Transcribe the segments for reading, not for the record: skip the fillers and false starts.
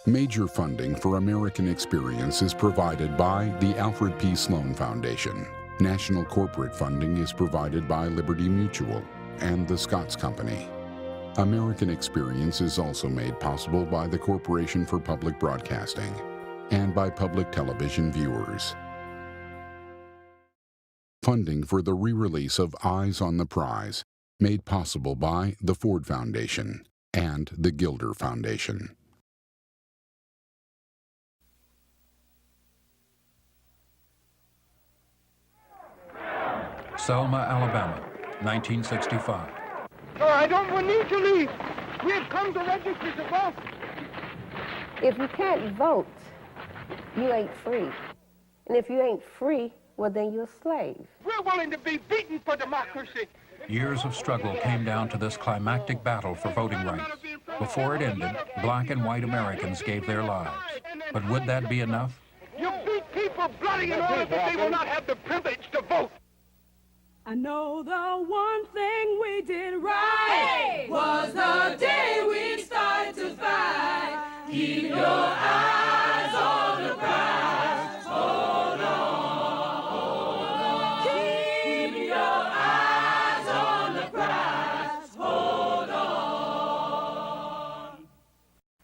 Major funding for American Experience is provided by the Alfred P. Sloan Foundation. National corporate funding is provided by Liberty Mutual and the Scotts Company. American Experience is also made possible by the Corporation for Public Broadcasting and by public television viewers. Funding for the re-release of Eyes on the Prize, made possible by the Ford Foundation and the Gilder Foundation. Selma, Alabama, 1965. No, I don't need to leave. We have come to register to vote. If you can't vote, you ain't free. And if you ain't free, well, then you're a slave. We're willing to be beaten for democracy. Years of struggle came down to this climactic battle for voting rights. Before it ended, black and white Americans gave their lives. But would that be enough? You beat people bloody in order that they will not have the privilege to vote. I know the one thing we did right was the day we started to fight. Keep your eyes on the prize. Hold on, hold on. Keep your eyes on the prize. Hold on.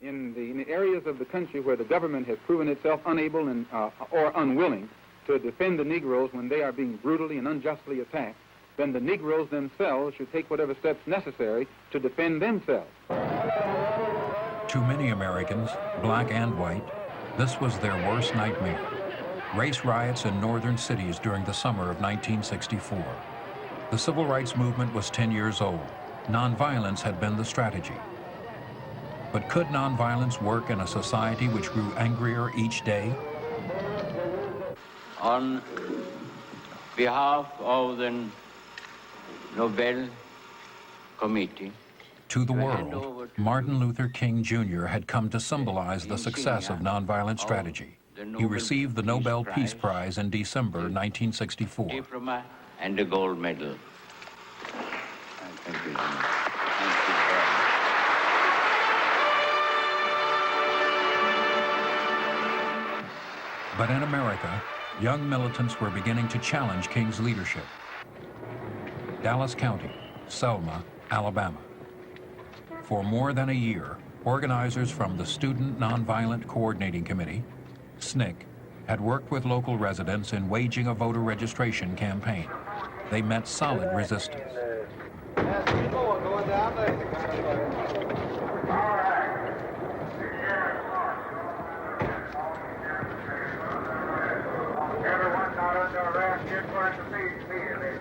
In the areas of the country where the government has proven itself unable and or unwilling to defend the Negroes when they are being brutally and unjustly attacked, then the Negroes themselves should take whatever steps necessary to defend themselves. To many Americans, black and white, this was their worst nightmare. Race riots in northern cities during the summer of 1964. The civil rights movement was 10 years old. Nonviolence had been the strategy. But could nonviolence work in a society which grew angrier each day? On behalf of the Nobel Committee, To the world, Martin Luther King Jr. had come to symbolize the success of nonviolent strategy. He received the Nobel Peace Prize in December 1964. diploma and a gold medal. Thank you. Thank you. But in America, young militants were beginning to challenge King's leadership. Dallas County, Selma, Alabama. For more than a year, organizers from the Student Nonviolent Coordinating Committee, SNCC, had worked with local residents in waging a voter registration campaign. They met solid resistance. Everyone not under arrest, get where to be immediately.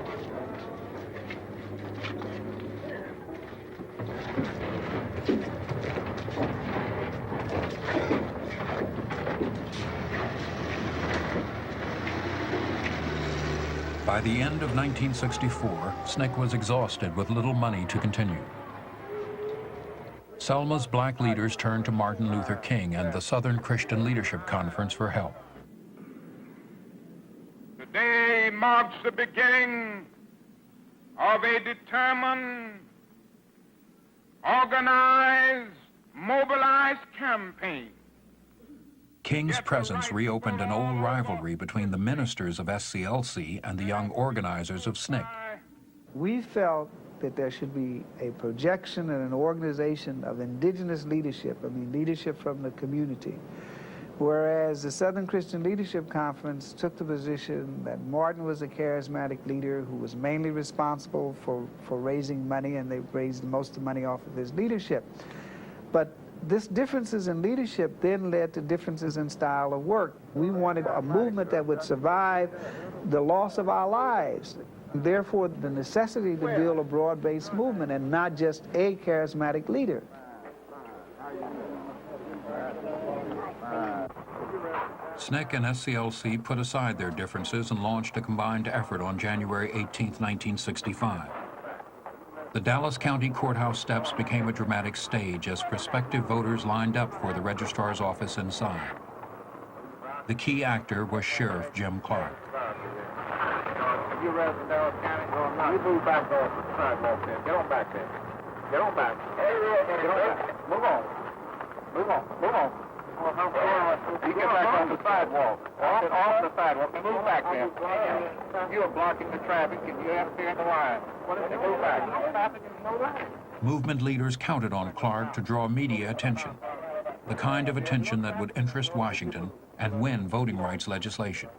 By the end of 1964, SNCC was exhausted with little money to continue. Selma's black leaders turned to Martin Luther King and the Southern Christian Leadership Conference for help. Today marks the beginning of a determined, organized, mobilized campaign. King's presence reopened an old rivalry between the ministers of SCLC and the young organizers of SNCC. We felt that there should be a projection and an organization of indigenous leadership, leadership from the community. Whereas the Southern Christian Leadership Conference took the position that Martin was a charismatic leader who was mainly responsible for raising money, and they raised most of the money off of his leadership. But this differences in leadership then led to differences in style of work. We wanted a movement that would survive the loss of our lives. Therefore, the necessity to build a broad-based movement and not just a charismatic leader. SNCC and SCLC put aside their differences and launched a combined effort on January 18, 1965. The Dallas County Courthouse steps became a dramatic stage as prospective voters lined up for the registrar's office inside. The key actor was Sheriff Jim Clark. You resident of Dallas County, you move back off the sidewalk there. Get on back there. Get on back. Get on back. Move on. Move on, move on. You get back on the sidewalk. Off the sidewalk. And move back there. You are blocking the traffic and you interfere in the line. Move back. Movement leaders counted on Clark to draw media attention, the kind of attention that would interest Washington and win voting rights legislation.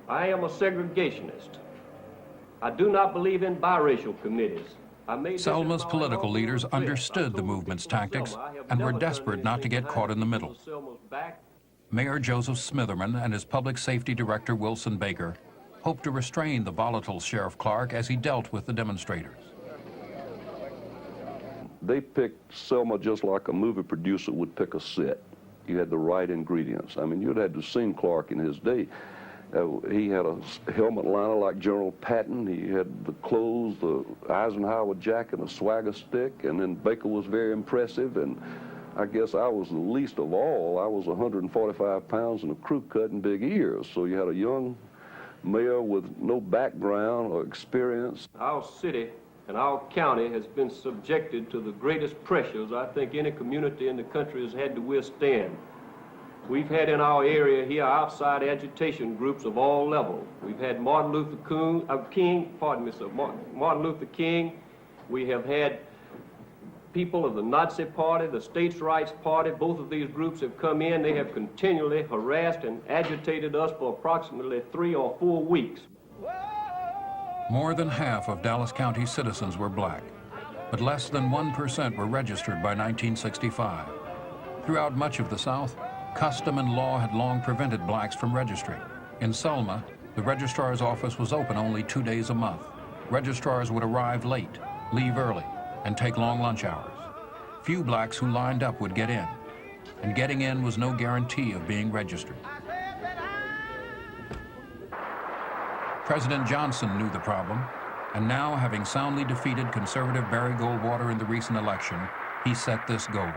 I am a segregationist. I do not believe in biracial committees. Selma's political leaders understood the movement's tactics and were desperate not to get caught in the middle. Mayor Joseph Smitherman and his public safety director Wilson Baker hoped to restrain the volatile Sheriff Clark as he dealt with the demonstrators. They picked Selma just like a movie producer would pick a set. You had the right ingredients. I mean, you'd had to see Clark in his day. He had a helmet liner like General Patton. He had the clothes, the Eisenhower jacket, and a swagger stick, and then Baker was very impressive, and I guess I was the least of all. I was 145 pounds and a crew cut and big ears, so you had a young mayor with no background or experience. Our city and our county has been subjected to the greatest pressures I think any community in the country has had to withstand. We've had in our area here outside agitation groups of all levels. We've had Martin Luther King. We have had people of the Nazi Party, the States' Rights Party. Both of these groups have come in. They have continually harassed and agitated us for approximately 3 or 4 weeks. More than half of Dallas County citizens were black, but less than 1% were registered by 1965. Throughout much of the South, custom and law had long prevented blacks from registering. In Selma, the registrar's office was open only 2 days a month. Registrars would arrive late, leave early, and take long lunch hours. Few blacks who lined up would get in, and getting in was no guarantee of being registered. President Johnson knew the problem, and now, having soundly defeated conservative Barry Goldwater in the recent election, he set this goal.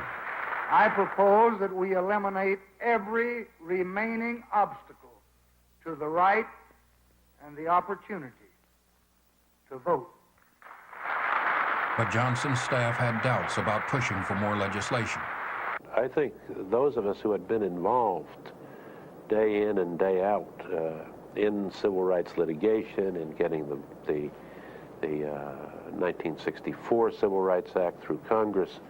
I propose that we eliminate every remaining obstacle to the right and the opportunity to vote. But Johnson's staff had doubts about pushing for more legislation. I think those of us who had been involved day in and day out in civil rights litigation, in getting the 1964 Civil Rights Act through Congress,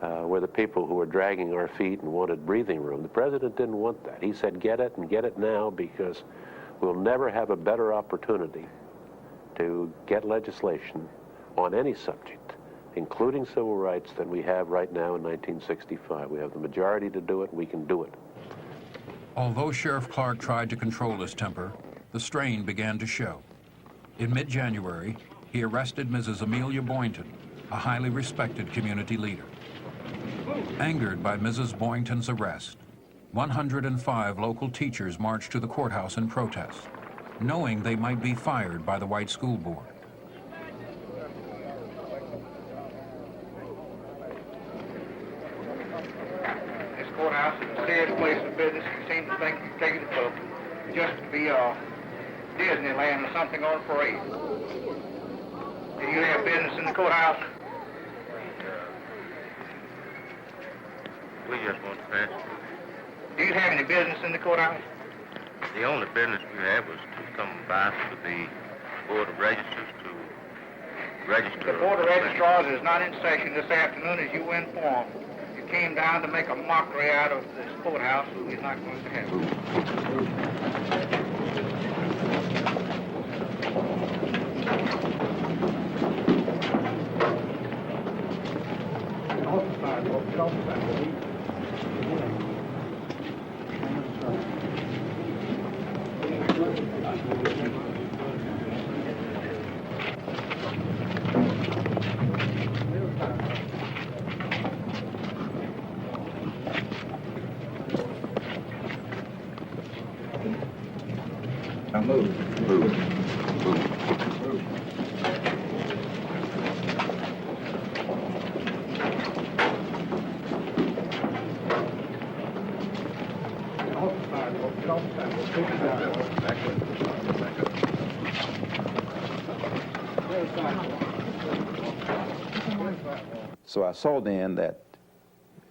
were the people who were dragging our feet and wanted breathing room. The president didn't want that. He said, get it and get it now, because we'll never have a better opportunity to get legislation on any subject, including civil rights, than we have right now in 1965. We have the majority to do it, we can do it. Although Sheriff Clark tried to control his temper, the strain began to show. In mid-January, he arrested Mrs. Amelia Boynton, a highly respected community leader. Angered by Mrs. Boynton's arrest, 105 local teachers marched to the courthouse in protest, knowing they might be fired by the white school board. This courthouse is a serious place of business. You seem to think you're taking it to just to be Disneyland or something on parade. Do you have business in the courthouse? We just want to pass. Do you have any business in the courthouse? The only business we had was to come by to the Board of Registers to register. The Board of Registrars is not in session this afternoon, as you were informed. You came down to make a mockery out of this courthouse, so we're not going to have it. Now move. Move. So I saw then that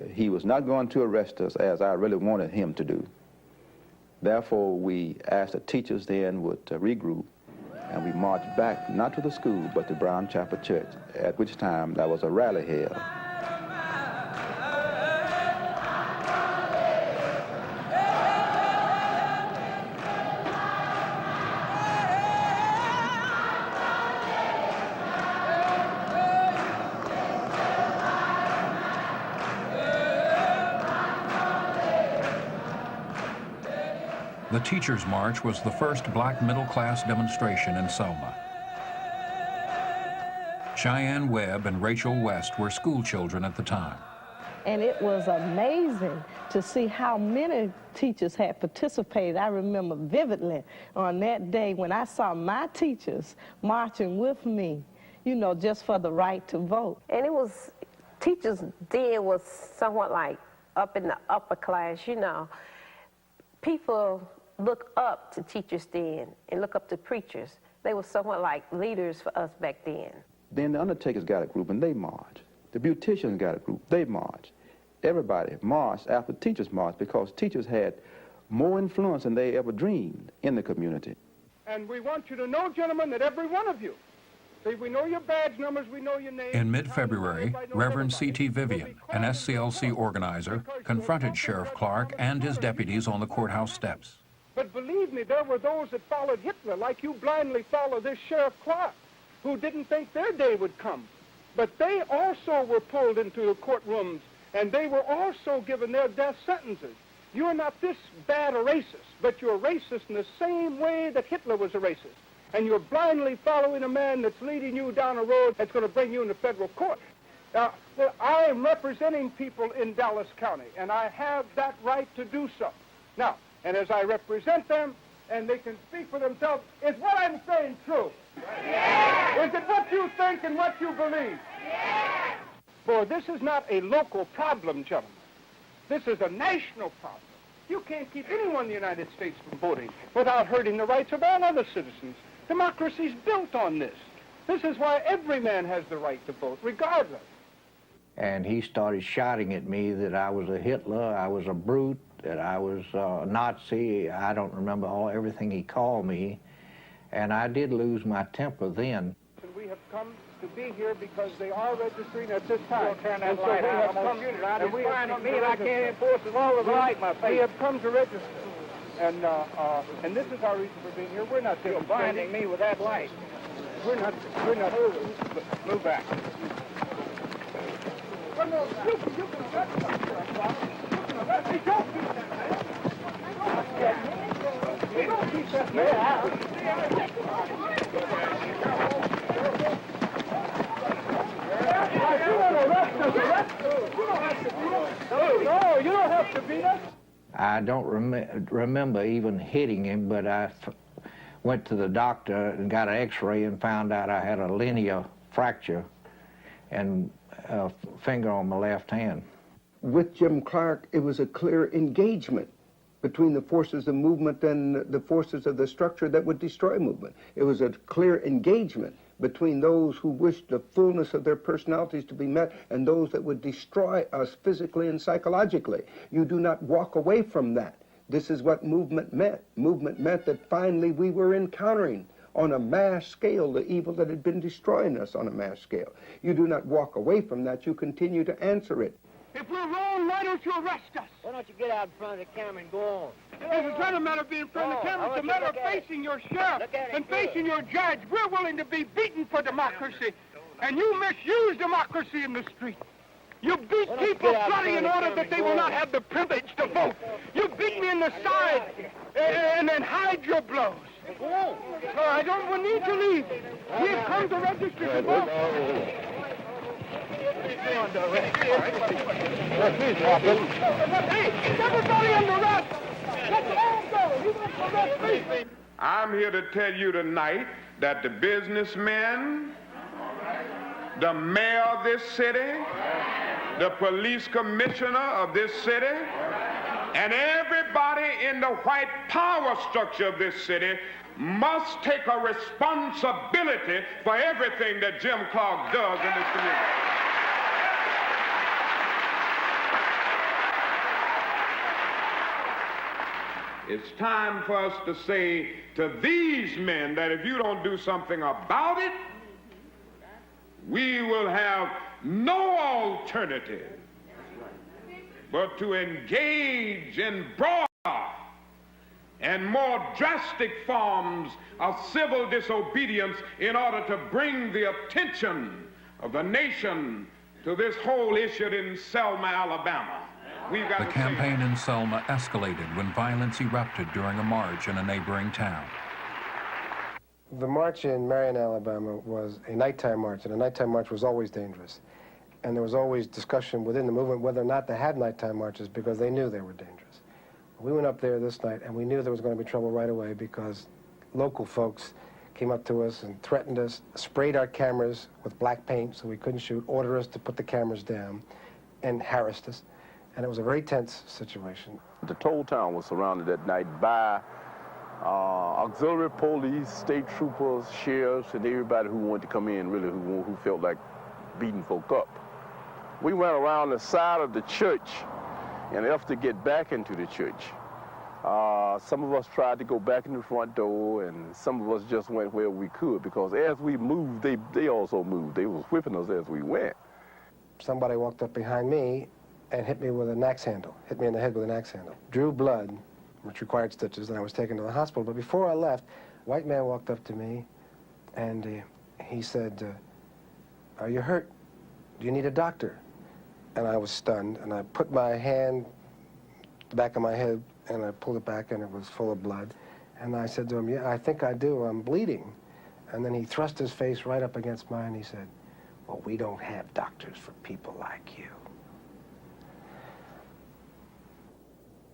He was not going to arrest us as I really wanted him to do. Therefore, we asked the teachers then would regroup, and we marched back, not to the school, but to Brown Chapel Church, at which time there was a rally held. The Teachers' March was the first black middle-class demonstration in Selma. Cheyenne Webb and Rachel West were school children at the time. And it was amazing to see how many teachers had participated. I remember vividly on that day when I saw my teachers marching with me, you know, just for the right to vote. And it was, teachers then was somewhat like up in the upper class, you know. People look up to teachers then and look up to preachers. They were somewhat like leaders for us back then. Then the undertakers got a group and they marched. The beauticians got a group, they marched. Everybody marched after teachers marched because teachers had more influence than they ever dreamed in the community. And we want you to know, gentlemen, that every one of you, see, we know your badge numbers, we know your names. In mid-February, Reverend C.T. Vivian, an SCLC organizer, confronted Sheriff Clark and his deputies on the courthouse steps. But believe me, there were those that followed Hitler, like you blindly follow this Sheriff Clark, who didn't think their day would come. But they also were pulled into the courtrooms, and they were also given their death sentences. You're not this bad a racist, but you're racist in the same way that Hitler was a racist. And you're blindly following a man that's leading you down a road that's going to bring you into federal court. Now, I am representing people in Dallas County, and I have that right to do so. Now, and as I represent them, and they can speak for themselves, is what I'm saying true? Yes. Is it what you think and what you believe? Yes. For this is not a local problem, gentlemen. This is a national problem. You can't keep anyone in the United States from voting without hurting the rights of all other citizens. Democracy's built on this. This is why every man has the right to vote, regardless. And he started shouting at me that I was a Hitler, I was a brute, that I was a Nazi. I don't remember everything he called me. And I did lose my temper then. We have come to be here because they are registering at this time. Turn that light out. And we have come to I can't enforce the law with the light, my face. We have come to register. And this is our reason for being here. We're not You're blinding me with that light. We're not Move back. Well, no, you can arrest us, Sheriff Clark. You can arrest me. Don't keep that man. You don't keep that man out. You want to arrest us, you don't have to beat us. No, you don't have to beat us. I don't remember even hitting him, but I went to the doctor and got an x-ray and found out I had a linear fracture and a finger on my left hand. With Jim Clark, it was a clear engagement between the forces of movement and the forces of the structure that would destroy movement. It was a clear engagement between those who wished the fullness of their personalities to be met and those that would destroy us physically and psychologically. You do not walk away from that. This is what movement meant. Movement meant that finally we were encountering on a mass scale the evil that had been destroying us on a mass scale. You do not walk away from that. You continue to answer it. If we're wrong, why don't you arrest us? Why don't you get out in front of the camera and go on? It's not a matter of being in front of the camera. It's a matter of facing your sheriff and facing your judge. We're willing to be beaten for democracy, and you misuse democracy in the street. You beat people bloody in order that they will not have the privilege to vote. You beat me in the side and then hide your blows. I don't need to leave. We have come to register to vote. Hey, everybody under arrest! Let them all go! You don't arrest me! I'm here to tell you tonight that the businessmen, the mayor of this city, the police commissioner of this city, and everybody in the white power structure of this city must take a responsibility for everything that Jim Clark does in this community. It's time for us to say to these men that if you don't do something about it, we will have no alternative but to engage in broader and more drastic forms of civil disobedience in order to bring the attention of the nation to this whole issue in Selma, Alabama. The campaign in Selma escalated when violence erupted during a march in a neighboring town. The march in Marion, Alabama was a nighttime march, and a nighttime march was always dangerous. And there was always discussion within the movement whether or not to have nighttime marches because they knew they were dangerous. We went up there this night, and we knew there was going to be trouble right away because local folks came up to us and threatened us, sprayed our cameras with black paint so we couldn't shoot, ordered us to put the cameras down, and harassed us. And it was a very tense situation. The whole town was surrounded that night by auxiliary police, state troopers, sheriffs, and everybody who wanted to come in, really, who felt like beating folk up. We went around the side of the church in an effort to get back into the church. Some of us tried to go back in the front door, and some of us just went where we could, because as we moved, they also moved. They was whipping us as we went. Somebody walked up behind me and hit me with an axe handle, hit me in the head with an axe handle. Drew blood, which required stitches, and I was taken to the hospital. But before I left, a white man walked up to me, and he said, "Are you hurt? Do you need a doctor?" And I was stunned, and I put my hand to the back of my head, and I pulled it back, and it was full of blood. And I said to him, "Yeah, I think I do. I'm bleeding." And then he thrust his face right up against mine, and he said, "Well, we don't have doctors for people like you."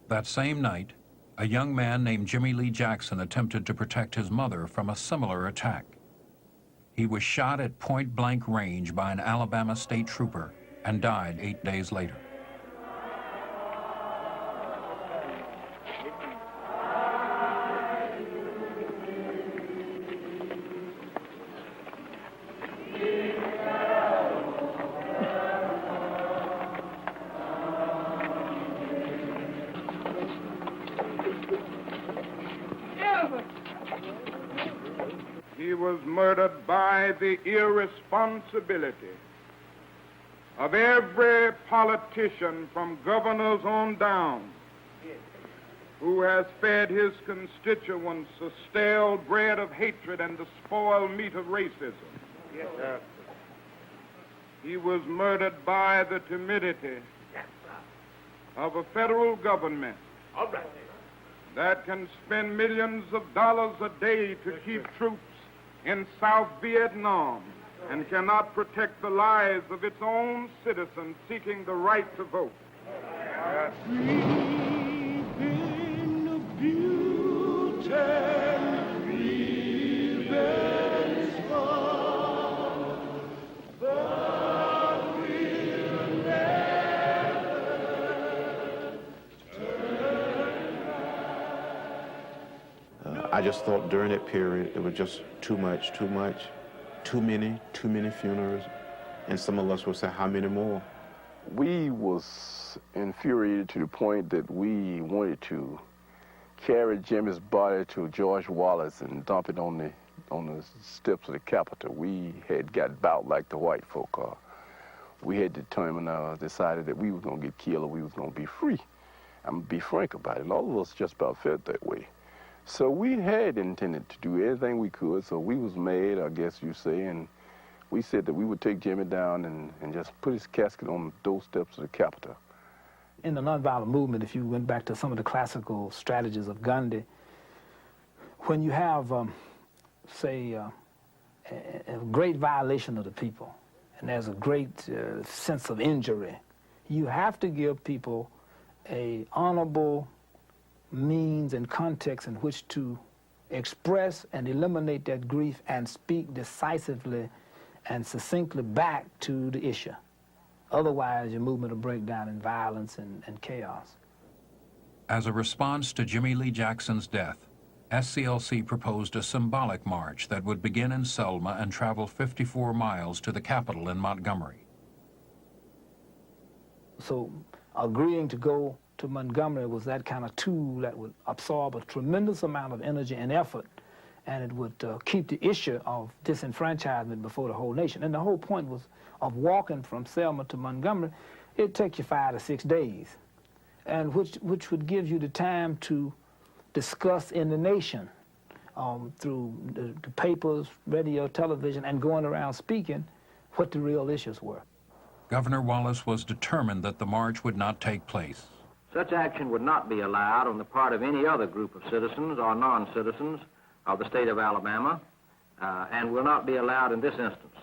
That same night, a young man named Jimmy Lee Jackson attempted to protect his mother from a similar attack. He was shot at point-blank range by an Alabama state trooper and died 8 days later. He was murdered by the irresponsibility of every politician from governors on down who has fed his constituents the stale bread of hatred and the spoiled meat of racism. Yes, sir. He was murdered by the timidity of a federal government that can spend millions of dollars a day to keep troops in South Vietnam and cannot protect the lives of its own citizens seeking the right to vote. I just thought during that period it was just too much, too many funerals, and some of us would say, how many more? We was infuriated to the point that we wanted to carry Jimmy's body to George Wallace and dump it on the steps of the Capitol. We had got about like the white folk are. We had decided that we was gonna get killed or we was gonna be free. I'm gonna be frank about it, and all of us just about felt that way. So we had intended to do everything we could, so we was mad, I guess you say, and we said that we would take Jimmy down and just put his casket on those steps of the Capitol. In the nonviolent movement, if you went back to some of the classical strategies of Gandhi, when you have, say, a great violation of the people, and there's a great sense of injury, you have to give people an honorable means and context in which to express and eliminate that grief and speak decisively and succinctly back to the issue. Otherwise, your movement will break down in violence and chaos. As a response to Jimmy Lee Jackson's death, SCLC proposed a symbolic march that would begin in Selma and travel 54 miles to the Capitol in Montgomery. So agreeing to go to Montgomery was that kind of tool that would absorb a tremendous amount of energy and effort, and it would keep the issue of disenfranchisement before the whole nation. And the whole point was of walking from Selma to Montgomery, it'd take you 5 to 6 days, and which would give you the time to discuss in the nation through the papers, radio, television, and going around speaking what the real issues were. Governor Wallace was determined that the march would not take place. Such action would not be allowed on the part of any other group of citizens or non-citizens of the state of Alabama, and will not be allowed in this instance.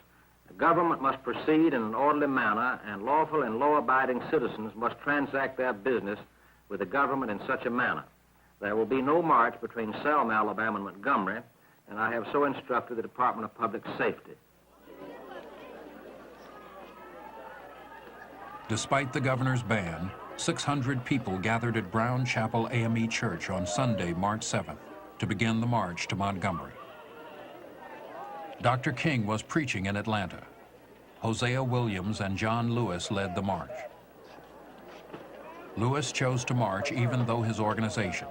The government must proceed in an orderly manner, and lawful and law-abiding citizens must transact their business with the government in such a manner. There will be no march between Selma, Alabama, and Montgomery, and I have so instructed the Department of Public Safety. Despite the governor's ban, 600 people gathered at Brown Chapel AME Church on Sunday, March 7th, to begin the march to Montgomery. Dr. King was preaching in Atlanta. Hosea Williams and John Lewis led the march. Lewis chose to march even though his organization,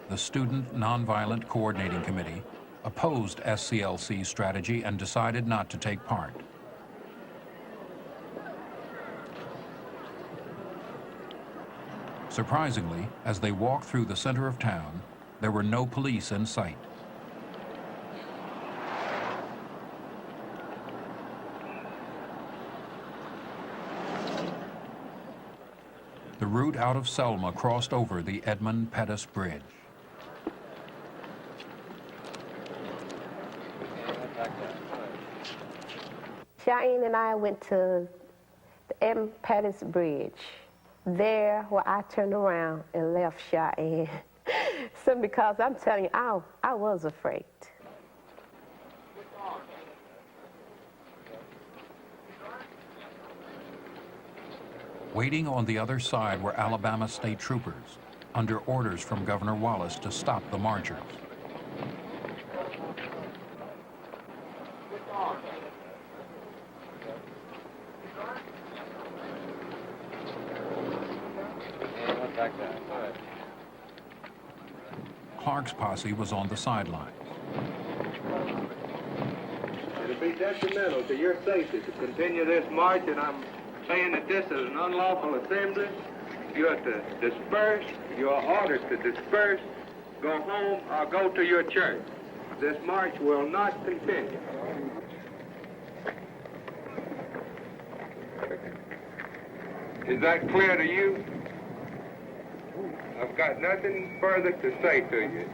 the Student Nonviolent Coordinating Committee, opposed SCLC's strategy and decided not to take part. Surprisingly, as they walked through the center of town, there were no police in sight. The route out of Selma crossed over the Edmund Pettus Bridge. Cheyenne and I went to the Edmund Pettus Bridge. There where I turned around and left Cheyenne. Simply because I'm telling you, I was afraid. Waiting on the other side were Alabama state troopers, under orders from Governor Wallace to stop the marchers. Clark's posse was on the sidelines. It'll be detrimental to your safety to continue this march, and I'm saying that this is an unlawful assembly. You have to disperse. You are ordered to disperse, go home, or go to your church. This march will not continue. Is that clear to you? I've got nothing further to say to you.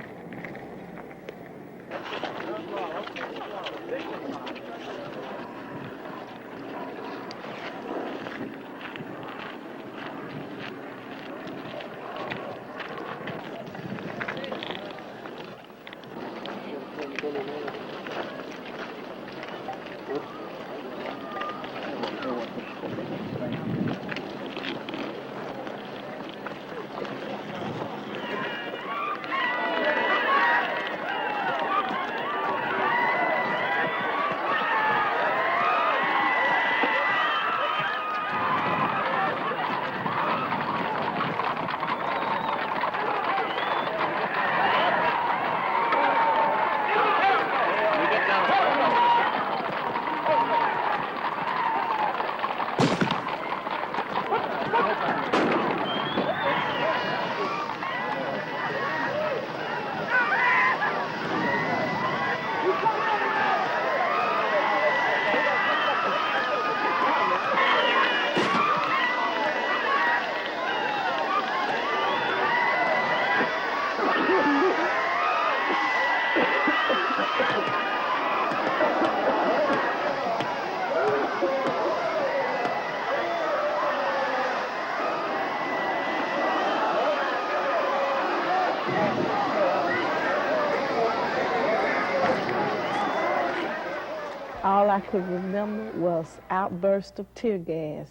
All I could remember was outbursts of tear gas.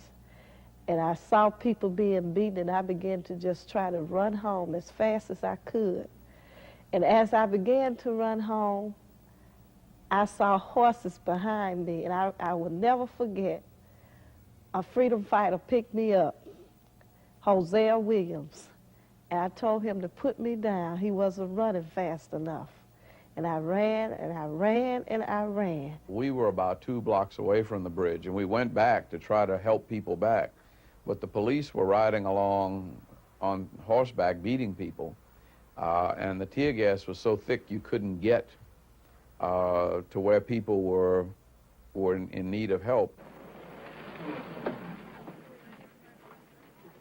And I saw people being beaten, and I began to just try to run home as fast as I could. And as I began to run home, I saw horses behind me, and I will never forget, a freedom fighter picked me up, Hosea Williams. And I told him to put me down. He wasn't running fast enough. And I ran, and I ran, and I ran. We were about 2 blocks away from the bridge, and we went back to try to help people back. But the police were riding along on horseback, beating people. And the tear gas was so thick you couldn't get to where people were in need of help.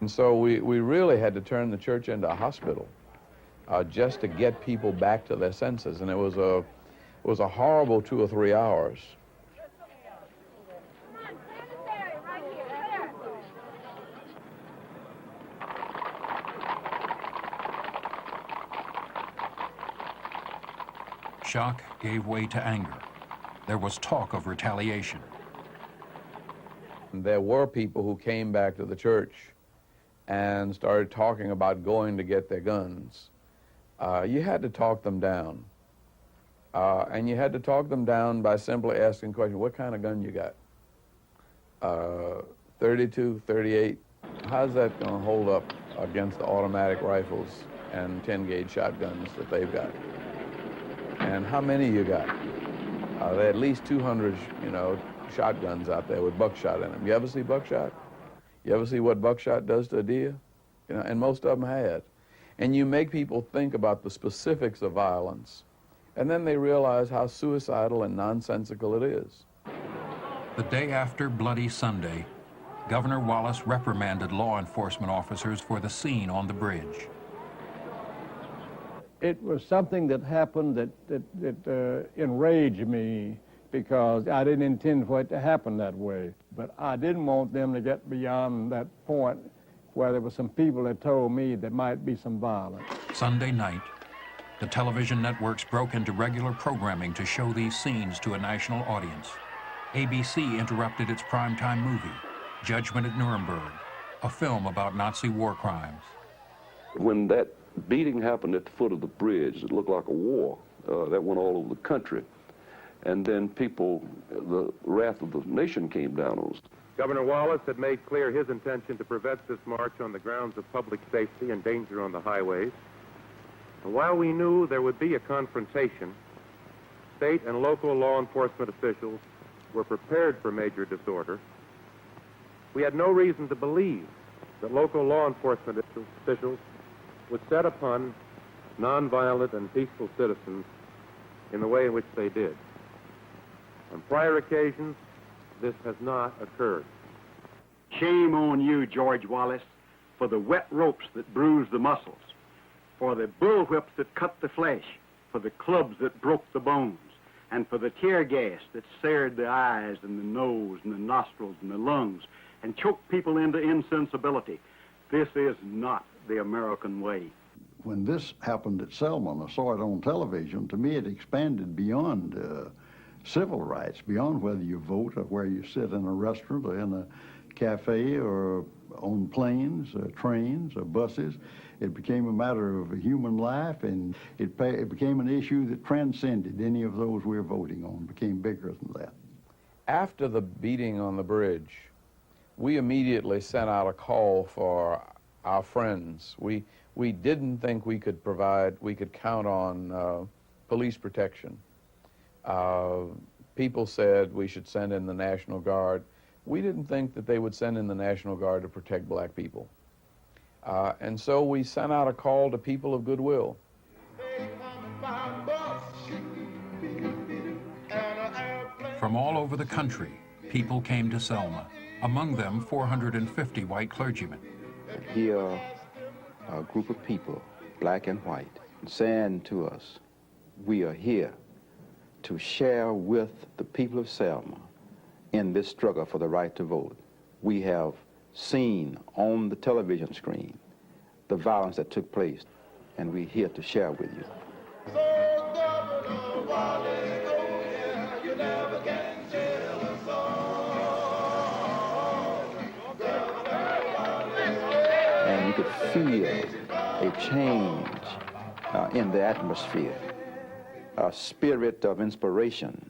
And so we really had to turn the church into a hospital just to get people back to their senses. And it was a horrible 2 or 3 hours. Shock gave way to anger. There was talk of retaliation. There were people who came back to the church and started talking about going to get their guns. You had to talk them down. And you had to talk them down by simply asking questions. What kind of gun you got? 32, 38? How's that going to hold up against the automatic rifles and 10-gauge shotguns that they've got? And how many you got? There are at least 200, shotguns out there with buckshot in them. You ever see buckshot? You ever see what buckshot does to a deer? And most of them had. And you make people think about the specifics of violence, and then they realize how suicidal and nonsensical it is. The day after Bloody Sunday, Governor Wallace reprimanded law enforcement officers for the scene on the bridge. It was something that happened that enraged me, because I didn't intend for it to happen that way. But I didn't want them to get beyond that point where there were some people that told me there might be some violence. Sunday night, the television networks broke into regular programming to show these scenes to a national audience. ABC interrupted its primetime movie, Judgment at Nuremberg, a film about Nazi war crimes. When that beating happened at the foot of the bridge, it looked like a war that went all over the country. And then the wrath of the nation came down on us. Governor Wallace had made clear his intention to prevent this march on the grounds of public safety and danger on the highways. And while we knew there would be a confrontation, state and local law enforcement officials were prepared for major disorder. We had no reason to believe that local law enforcement officials would set upon nonviolent and peaceful citizens in the way in which they did. On prior occasions, this has not occurred. Shame on you, George Wallace, for the wet ropes that bruise the muscles, for the bullwhips that cut the flesh, for the clubs that broke the bones, and for the tear gas that seared the eyes and the nose and the nostrils and the lungs and choked people into insensibility. This is not the American way. When this happened at Selma, and I saw it on television, to me it expanded beyond civil rights, beyond whether you vote or where you sit in a restaurant or in a cafe or on planes or trains or buses. It became a matter of human life, and it became an issue that transcended any of those we're voting on, became bigger than that. After the beating on the bridge, we immediately sent out a call for our friends. We didn't think we could count on police protection. People said we should send in the National Guard. We didn't think that they would send in the National Guard to protect black people. And so we sent out a call to people of goodwill. From all over the country, people came to Selma, among them 450 white clergymen. Here are a group of people, black and white, saying to us, we are here to share with the people of Selma in this struggle for the right to vote. We have seen on the television screen the violence that took place, and we're here to share with you. And you could feel a change in the atmosphere, a spirit of inspiration,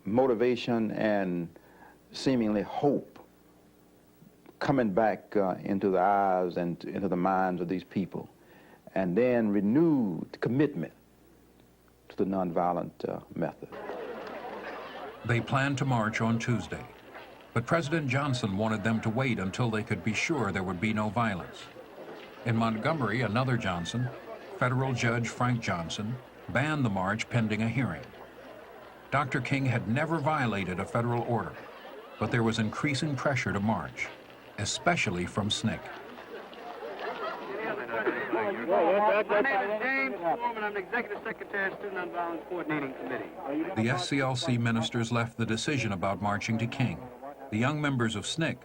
motivation, and seemingly hope coming back into the eyes and into the minds of these people, and then renewed commitment to the nonviolent method. They planned to march on Tuesday, but President Johnson wanted them to wait until they could be sure there would be no violence. In Montgomery, another Johnson, federal judge Frank Johnson, banned the march pending a hearing. Dr. King had never violated a federal order, but there was increasing pressure to march, especially from SNCC. My name is James Foreman. I'm the Executive Secretary of Student Nonviolence Coordinating Committee. The SCLC ministers left the decision about marching to King. The young members of SNCC,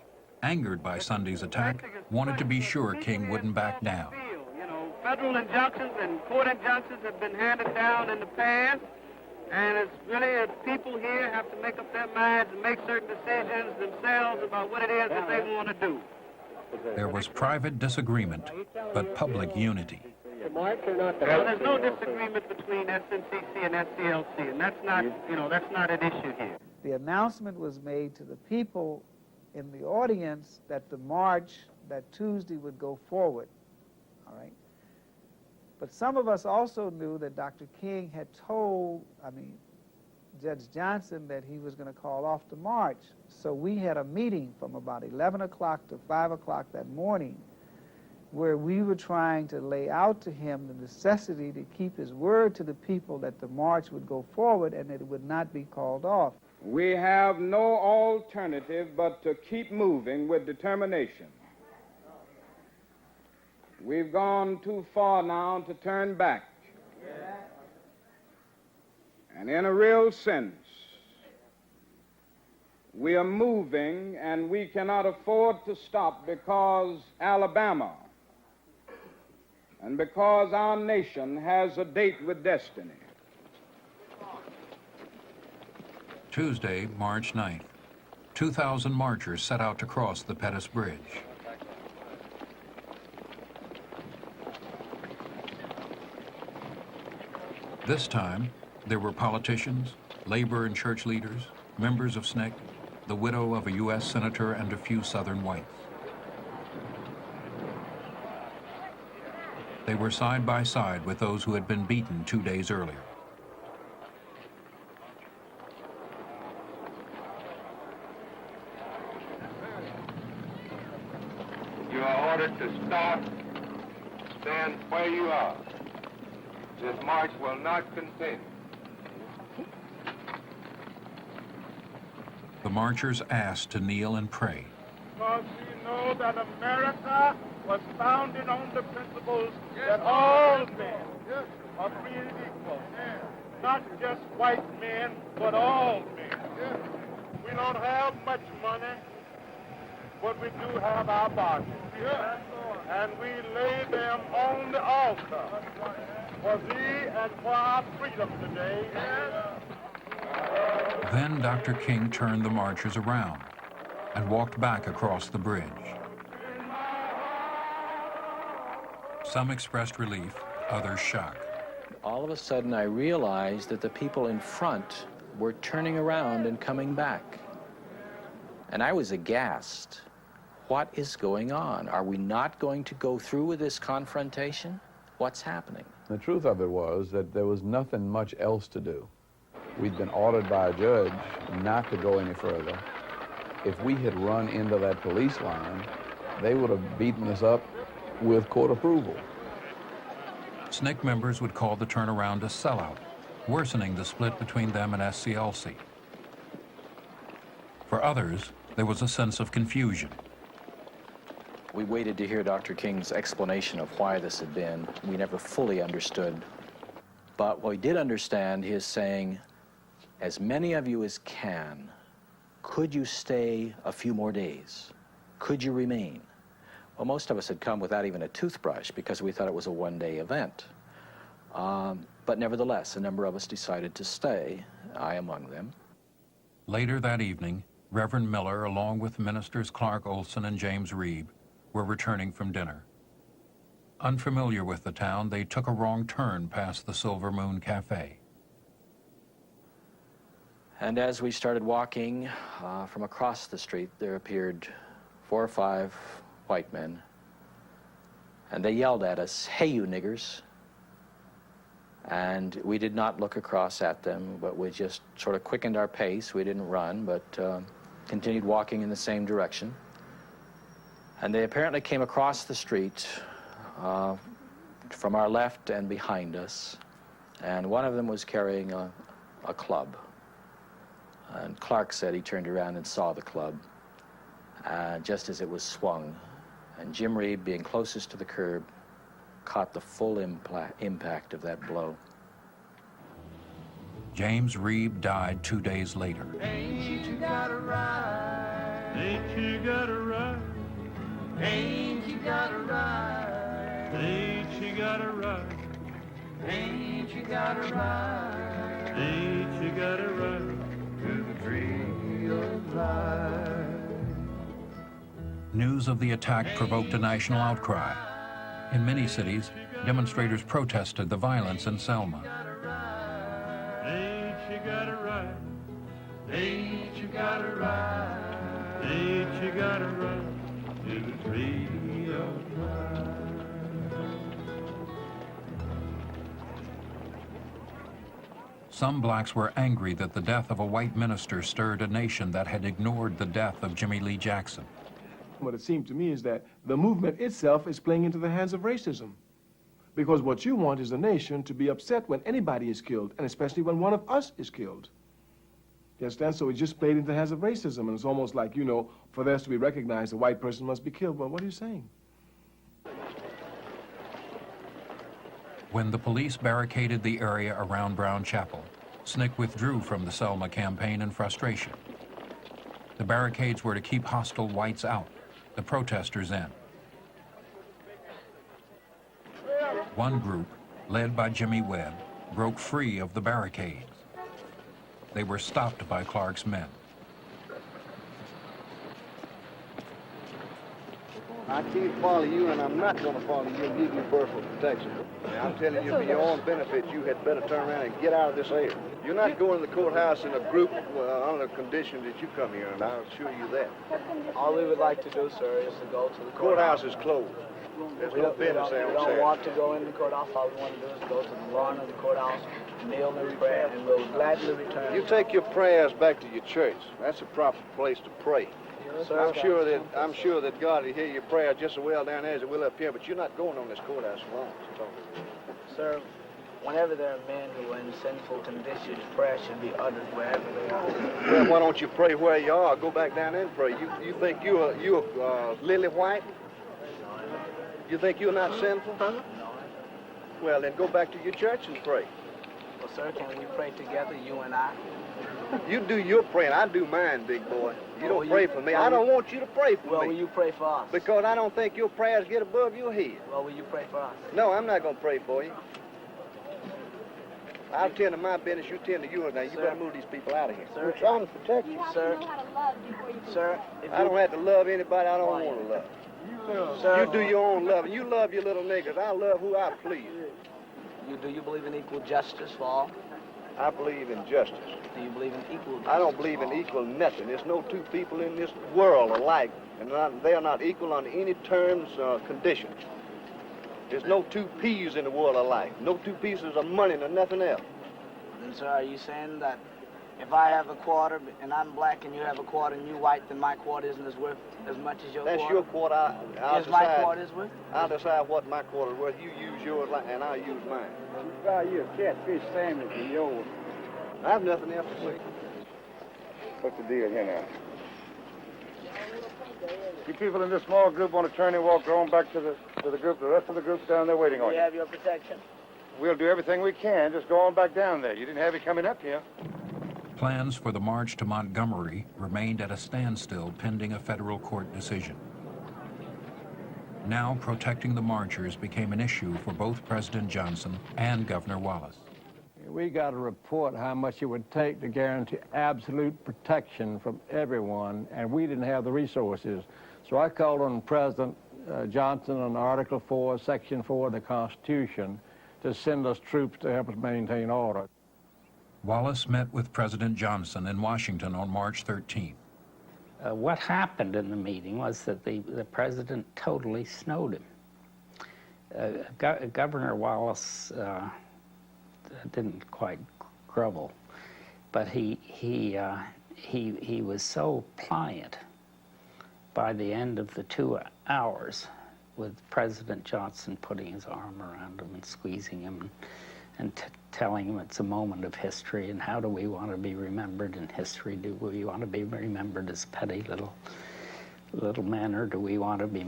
angered by Sunday's attack, wanted to be sure King wouldn't back down. You know, federal injunctions and court injunctions have been handed down in the past, and it's really people here have to make up their minds and make certain decisions themselves about what it is that they want to do. There was private disagreement, but public unity. Well, there's no disagreement between SNCC and SCLC, and that's not, that's not an issue here. The announcement was made to the people in the audience that the march that Tuesday would go forward, all right? But some of us also knew that Dr. King had told, Judge Johnson, that he was going to call off the march. So we had a meeting from about 11 o'clock to 5 o'clock that morning where we were trying to lay out to him the necessity to keep his word to the people that the march would go forward and that it would not be called off. We have no alternative but to keep moving with determination. We've gone too far now to turn back. And in a real sense, we are moving and we cannot afford to stop because Alabama and because our nation has a date with destiny. Tuesday, March 9th, 2,000 marchers set out to cross the Pettus Bridge. This time, there were politicians, labor and church leaders, members of SNCC, the widow of a U.S. senator, and a few Southern whites. They were side by side with those who had been beaten 2 days earlier. You are ordered to stop, stand where you are. This march will not continue. The marchers asked to kneel and pray. Because we know that America was founded on the principles that all men are created equal. Not just white men, but all men. We don't have much money, but we do have our bodies. And we lay them on the altar for thee and for our freedom today. Then Dr. King turned the marchers around and walked back across the bridge. Some expressed relief, others shock. All of a sudden, I realized that the people in front were turning around and coming back. And I was aghast. What is going on? Are we not going to go through with this confrontation? What's happening? The truth of it was that there was nothing much else to do. We'd been ordered by a judge not to go any further. If we had run into that police line, they would have beaten us up with court approval. SNCC members would call the turnaround a sellout, worsening the split between them and SCLC. For others, there was a sense of confusion. We waited to hear Dr. King's explanation of why this had been. We never fully understood. But what we did understand, he is saying, as many of you as can, could you stay a few more days? Could you remain? Well, most of us had come without even a toothbrush because we thought it was a one-day event. But nevertheless, a number of us decided to stay, I among them. Later that evening, Reverend Miller, along with ministers Clark Olson and James Reeb, were returning from dinner. Unfamiliar with the town, they took a wrong turn past the Silver Moon Cafe. And as we started walking from across the street, there appeared 4 or 5 white men, and they yelled at us, "Hey, you niggers." And we did not look across at them, but we just sort of quickened our pace. We didn't run, but continued walking in the same direction. And they apparently came across the street from our left and behind us, and one of them was carrying a club. And Clark said he turned around and saw the club just as it was swung. And Jim Reeb, being closest to the curb, caught the full impact of that blow. James Reeb died 2 days later. Ain't you got a ride? Ain't you got a ride? Ain't you got a ride? Ain't you got a ride? Ain't you got a ride? Ain't you got a ride to the tree of life? News of the attack provoked a national outcry. In many cities, demonstrators protested the violence in Selma. Ain't you got a ride? Ain't you got a ride? Ain't you got a ride to the tree of life? Some blacks were angry that the death of a white minister stirred a nation that had ignored the death of Jimmy Lee Jackson. What it seemed to me is that the movement itself is playing into the hands of racism. Because what you want is a nation to be upset when anybody is killed, and especially when one of us is killed. You understand? So it just played into the hands of racism, and it's almost like, you know, for this to be recognized, a white person must be killed. Well, what are you saying? When the police barricaded the area around Brown Chapel, SNCC withdrew from the Selma campaign in frustration. The barricades were to keep hostile whites out, the protesters in. One group, led by Jimmy Webb, broke free of the barricades. They were stopped by Clark's men. I can't follow you, and I'm not going to follow you and give you personal protection. I'm telling you, for your own benefit, you had better turn around and get out of this area. You're not going to the courthouse in a group under the condition that you come here, and I'll assure you that. All we would like to do, sir, is to go to the Courthouse is closed. There's no business there on We don't Saturday. want to go in the courthouse. All we want to do is go to the lawn of the courthouse, kneel in prayer, and we'll gladly return. You take your prayers back to your church. That's the proper place to pray. Sir, I'm sure that God will hear your prayer just as well down there as it will up here, but you're not going on this courthouse alone. Sir, whenever there are men who are in sinful conditions, prayer should be uttered wherever they are. Well, why don't you pray where you are? Go back down there and pray. You think you're lily white? You think you're not sinful? No. Well, then go back to your church and pray. Well, sir, can we pray together, you and I? You do your praying. I do mine, big boy. You don't pray for me. I don't want you to pray for me. Well, will you pray for us? Because I don't think your prayers get above your head. Well, will you pray for us? No, I'm not going to pray for you. I'll tend to my business, you tend to yours. Now, you better move these people out of here. Sir, We're trying to protect you. Sir, sir, I don't have to love anybody I don't want to love. Sir, You do your own loving. You love your little niggas. I love who I please. Do you believe in equal justice for all? I believe in justice. Do you believe in equal justice? I don't believe in equal nothing. There's no two people in this world alike, and they are not equal on any terms or conditions. There's no two peas in the world alike. No two pieces of money nor nothing else. Then, sir, are you saying that if I have a quarter and I'm black and you have a quarter and you white, then my quarter isn't as worth as much as your quarter? That's your quarter. I'll my decide, quarter is worth? I'll decide what my quarter is worth. You use yours and I'll use mine. Buy you a catfish sandwich and yours. I have nothing else to say. What's the deal here now? You people in this small group want to turn and walk on back to the group. The rest of the group's down there waiting Do on we you. have your protection? We'll do everything we can. Just go on back down there. You didn't have it coming up here. Plans for the march to Montgomery remained at a standstill pending a federal court decision. Now protecting the marchers became an issue for both President Johnson and Governor Wallace. We got to report how much it would take to guarantee absolute protection from everyone, and we didn't have the resources. So I called on President Johnson on Article 4, Section 4 of the Constitution to send us troops to help us maintain order. Wallace met with President Johnson in Washington on March 13th. What happened in the meeting was that the president totally snowed him. Governor Wallace didn't quite grovel, but he was so pliant by the end of the 2 hours, with President Johnson putting his arm around him and squeezing him and telling him it's a moment of history, and how do we want to be remembered in history? Do we want to be remembered as petty little men, or do we want to be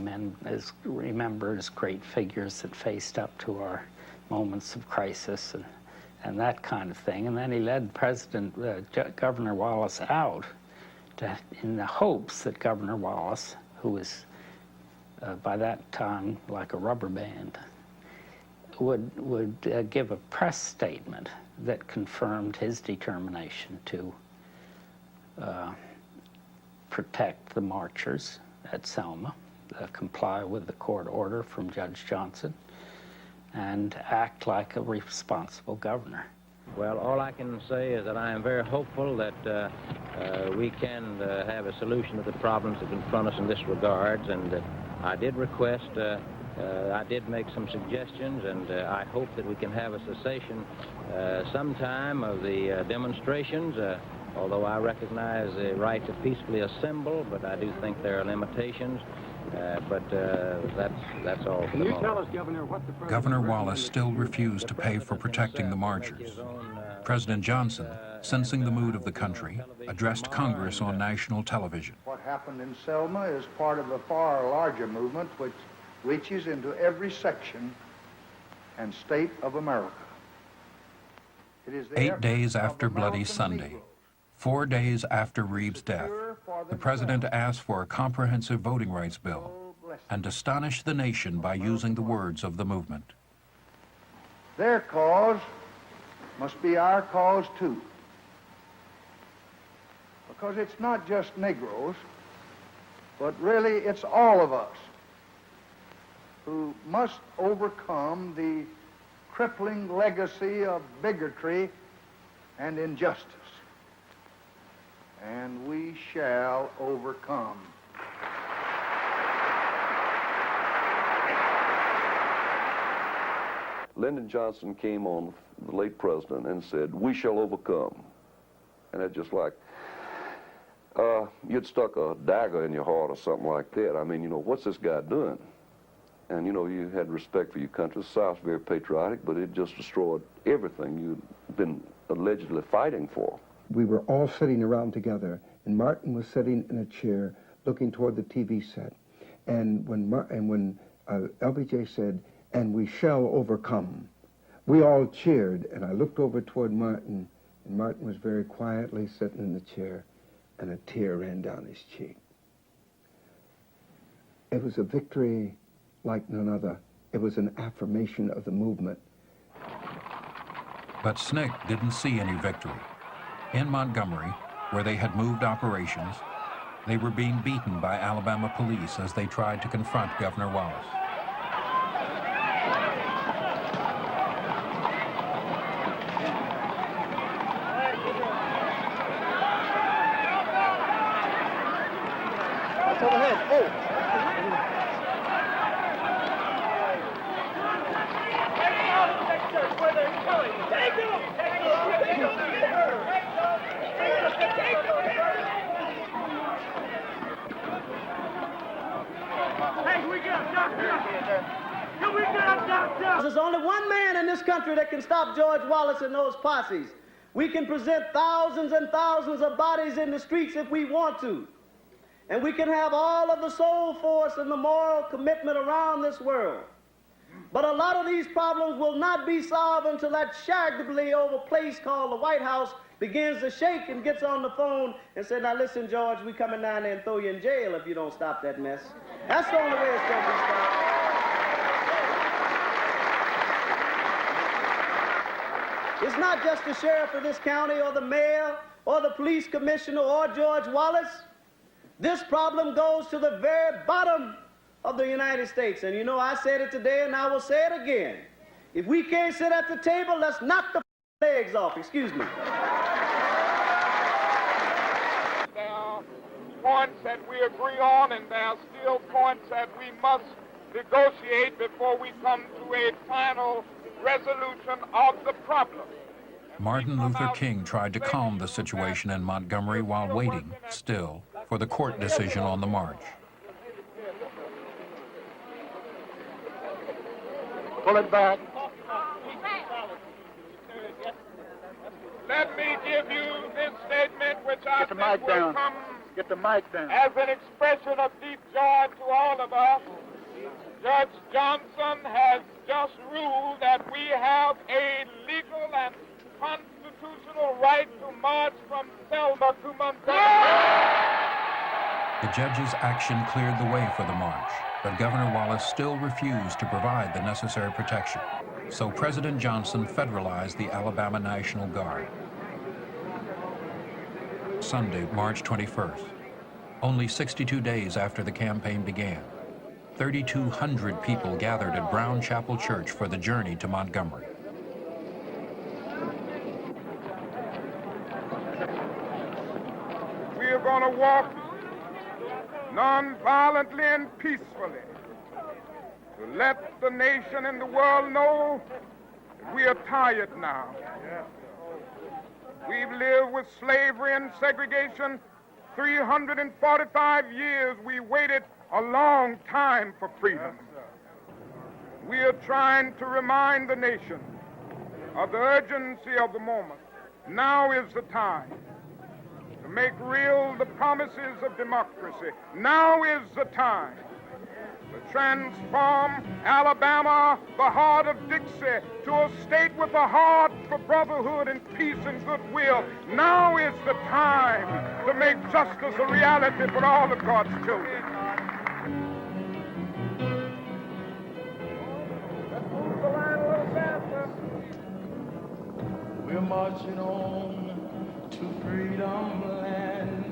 remembered as great figures that faced up to our moments of crisis and that kind of thing? And then he led Governor Wallace out in the hopes that Governor Wallace, who was by that time like a rubber band, would give a press statement that confirmed his determination to protect the marchers at Selma, comply with the court order from Judge Johnson, and act like a responsible governor. Well, all I can say is that I am very hopeful that we can have a solution to the problems that confront us in this regard, and I did request, I did make some suggestions, and I hope that we can have a cessation sometime of the demonstrations, although I recognize the right to peacefully assemble, but I do think there are limitations. That's all. Can you tell us, Governor, what the president... Governor Wallace still refused to pay for protecting the marchers. President Johnson, sensing the mood of the country, addressed Congress on national television. What happened in Selma is part of a far larger movement which reaches into every section and state of America. It is 8 days after Bloody Sunday, 4 days after Reeb's death, the president asked for a comprehensive voting rights bill and astonished the nation by using the words of the movement. Their cause must be our cause too. Because it's not just Negroes, but really it's all of us who must overcome the crippling legacy of bigotry and injustice. And we shall overcome. Lyndon Johnson came on, the late president, and said, "We shall overcome." And it's just like, you'd stuck a dagger in your heart or something like that. I mean, you know, what's this guy doing? And, you know, you had respect for your country. The South's very patriotic, but it just destroyed everything you'd been allegedly fighting for. We were all sitting around together, and Martin was sitting in a chair looking toward the TV set. And when LBJ said, "And we shall overcome," we all cheered, and I looked over toward Martin, and Martin was very quietly sitting in the chair, and a tear ran down his cheek. It was a victory like none other. It was an affirmation of the movement. But SNCC didn't see any victory. In Montgomery, where they had moved operations, they were being beaten by Alabama police as they tried to confront Governor Wallace. That's overhead. Oh! There's only one man in this country that can stop George Wallace and those posses. We can present thousands and thousands of bodies in the streets if we want to. And we can have all of the soul force and the moral commitment around this world. But a lot of these problems will not be solved until that shaggably over place called the White House begins to shake and gets on the phone and says, "Now listen, George, we coming down there and throw you in jail if you don't stop that mess." That's the only way it's going to be stopped. It's not just the sheriff of this county or the mayor or the police commissioner or George Wallace. This problem goes to the very bottom of the United States. And you know, I said it today and I will say it again. If we can't sit at the table, let's knock the legs off. Excuse me. points that we agree on, and there are still points that we must negotiate before we come to a final resolution of the problem. Martin Luther King tried to calm the situation in Montgomery while waiting, still, for the court decision on the march. Pull it back. Let me give you this statement, which I think will come Get the mic down. as an expression of deep joy to all of us. Judge Johnson has just ruled that we have a legal and constitutional right to march from Selma to Montgomery. The judge's action cleared the way for the march, but Governor Wallace still refused to provide the necessary protection. So President Johnson federalized the Alabama National Guard. Sunday, March 21st. Only 62 days after the campaign began, 3,200 people gathered at Brown Chapel Church for the journey to Montgomery. We are going to walk non-violently and peacefully to let the nation and the world know that we are tired now. We've lived with slavery and segregation 345 years. We waited a long time for freedom. We are trying to remind the nation of the urgency of the moment. Now is the time to make real the promises of democracy. Now is the time to transform Alabama, the heart of Dixie, to a state with a heart for brotherhood and peace and goodwill. Now is the time to make justice a reality for all of God's children. We're marching on to freedom land.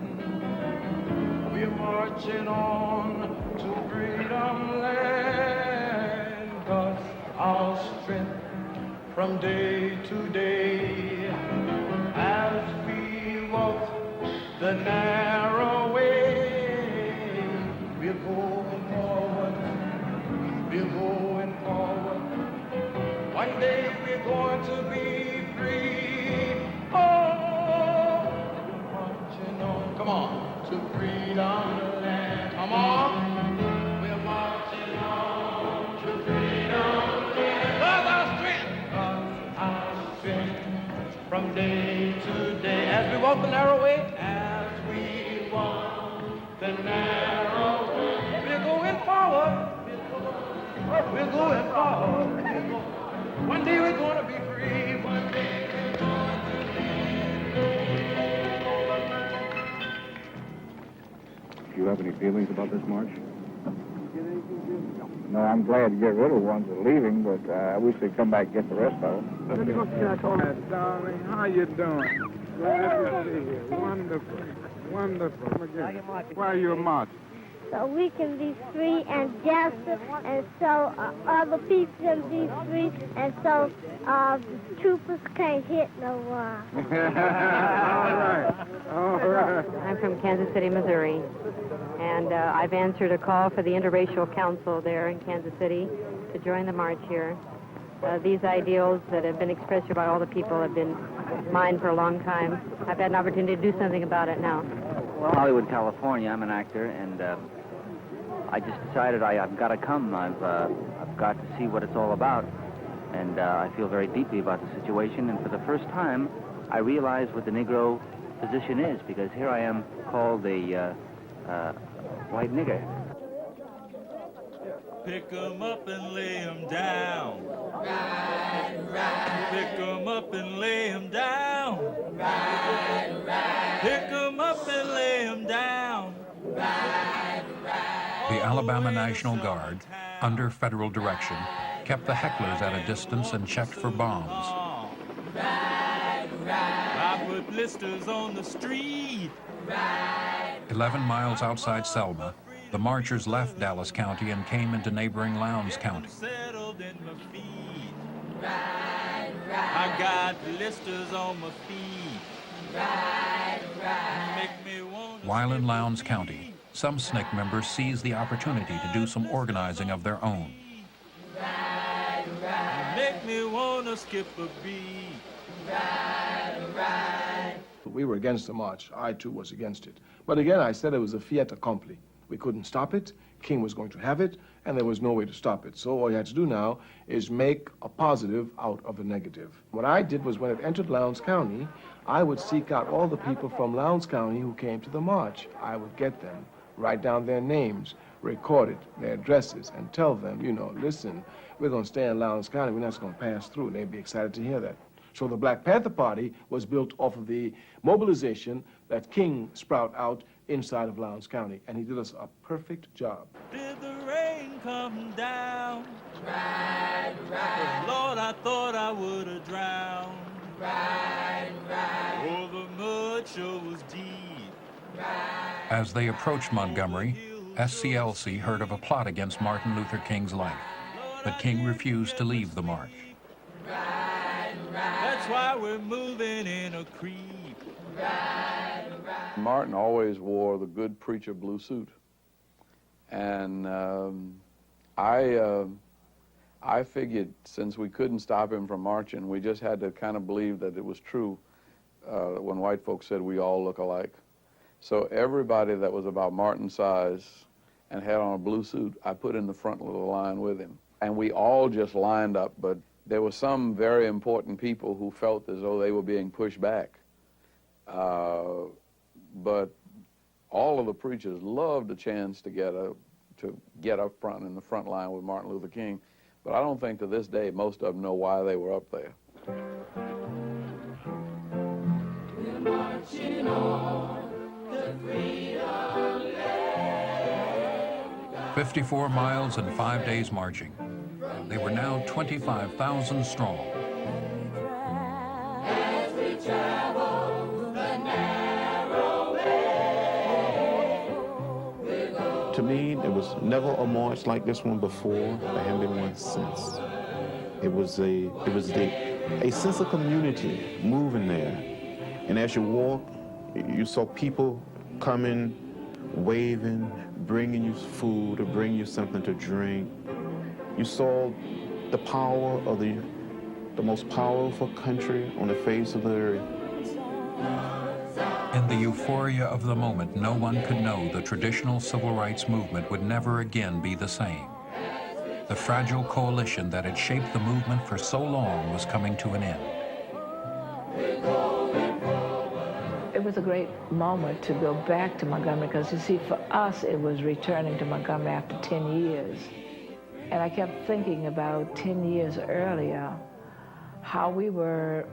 We're marching on to freedom land. 'Cause our strength from day to day as we walk the narrow way. We're going forward. We're going forward. One day we're going to be free. Oh, we're marching on. Come on, to freedom land. Come on. We're marching on to freedom land. 'Cause our strength from day to day as we walk the narrow way. As we walk the narrow way. We're going forward. We're going forward. One day we're going to be free. One day we're going to Do you have any feelings about this march? No, I'm glad to get rid of the ones that are leaving, but I wish they'd come back and get the rest of them. Darling, how you doing? Glad to see you. Wonderful. Wonderful. Why are you marching? So we can be free and justice, and so other people can be free, and so troopers can't hit no one. All right. All right. I'm from Kansas City, Missouri, and I've answered a call for the Interracial Council there in Kansas City to join the march here. These ideals that have been expressed by all the people have been mine for a long time. I've had an opportunity to do something about it now. Well, Hollywood, California. I'm an actor, and I just decided I've got to come. I've got to see what it's all about, and I feel very deeply about the situation. And for the first time, I realize what the Negro position is, because here I am called a white nigger. Pick 'em up and lay 'em down. Ride, ride. Pick 'em up and lay 'em down. Ride, ride. Pick 'em up and lay 'em down. Ride, ride. The Alabama National Guard, under federal direction, kept the hecklers at a distance and checked for bombs. Ride, ride. I put blisters on the street. Ride. 11 miles outside Selma, the marchers left Dallas County and came into neighboring Lowndes County. Settled in my feet. Ride, ride. I got blisters on my feet. While in Lowndes County, some SNCC members seized the opportunity to do some organizing of their own. Make me wanna skip a beat. We were against the march. I, too, was against it. But again, I said it was a fait accompli. We couldn't stop it. King was going to have it, and there was no way to stop it. So all you had to do now is make a positive out of a negative. What I did was when it entered Lowndes County, I would seek out all the people from Lowndes County who came to the march. I would get them, write down their names, record it, their addresses, and tell them, you know, listen, we're going to stay in Lowndes County. We're not just going to pass through. They'd be excited to hear that. So the Black Panther Party was built off of the mobilization that King sprout out inside of Lowndes County, and he did us a perfect job. Did the rain come down? Right, right. Lord, I thought I would have drowned. Right, right. Oh, the mud sure was deep. Right. As they approached Montgomery, SCLC heard of a plot against Martin Luther King's life, but King refused to leave the march. Right, right. That's why we're moving in a creep. Right, right. Martin always wore the good preacher blue suit. And I figured since we couldn't stop him from marching, we just had to kind of believe that it was true when white folks said we all look alike. So everybody that was about Martin's size and had on a blue suit, I put in the front of the line with him. And we all just lined up, but there were some very important people who felt as though they were being pushed back. But all of the preachers loved a chance to get up front in the front line with Martin Luther King. But I don't think to this day most of them know why they were up there. We're marching on the freedom land. 54 miles and 5 days marching. They were now 25,000 strong. As we travel the narrow way, to me, there was never a march like this one before. There hadn't been one since. It was a sense of community moving there. And as you walk, you saw people coming, waving, bringing you food or bringing you something to drink. You saw the power of the most powerful country on the face of the earth. In the euphoria of the moment, no one could know the traditional civil rights movement would never again be the same. The fragile coalition that had shaped the movement for so long was coming to an end. It was a great moment to go back to Montgomery because, you see, for us, it was returning to Montgomery after 10 years. And I kept thinking about 10 years earlier, how we were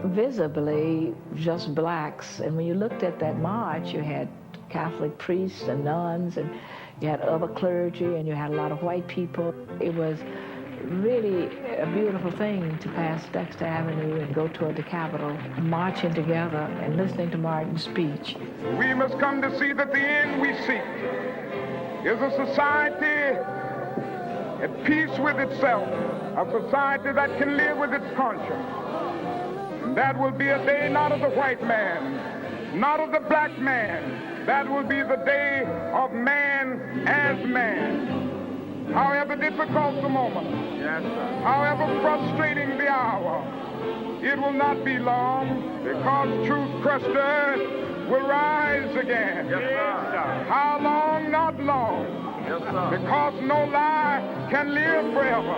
visibly just blacks. And when you looked at that march, you had Catholic priests and nuns, and you had other clergy, and you had a lot of white people. It was really a beautiful thing to pass Dexter Avenue and go toward the Capitol, marching together and listening to Martin's speech. We must come to see that the end we seek is a society at peace with itself, a society that can live with its conscience. And that will be a day not of the white man, not of the black man. That will be the day of man as man. However difficult the moment, however frustrating the hour, it will not be long because truth crushed earth will rise again. How long? Not long. Because no lie can live forever.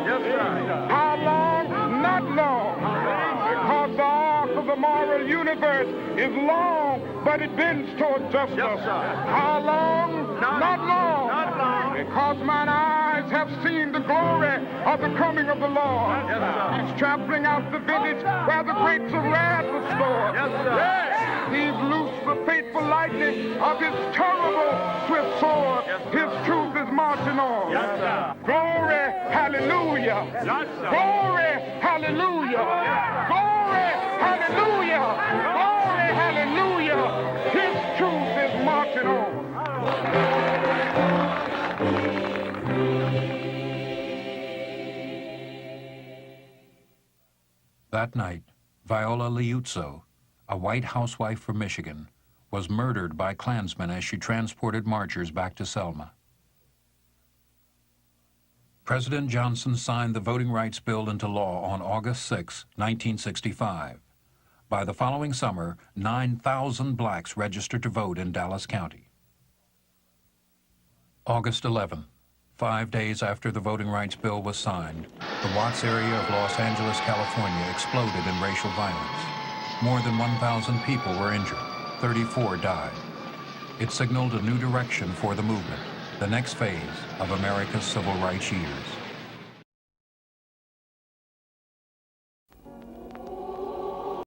How long? Not long. Because the arc of the moral universe is long, but it bends toward justice. How long? Not long. Because mine eyes have seen the glory of the coming of the Lord. He's trampling out the vintage where the grapes of wrath are stored. He's loosed the fateful lightning of his terrible swift sword. His truth is marching on. Glory, hallelujah. Glory, hallelujah. Glory, hallelujah. Glory, hallelujah. His truth is marching on. That night, Viola Liuzzo, a white housewife from Michigan, was murdered by Klansmen as she transported marchers back to Selma. President Johnson signed the Voting Rights Bill into law on August 6, 1965. By the following summer, 9,000 blacks registered to vote in Dallas County. August 11, 5 days after the Voting Rights Bill was signed, the Watts area of Los Angeles, California exploded in racial violence. More than 1,000 people were injured. 34 died. It signaled a new direction for the movement, the next phase of America's civil rights years.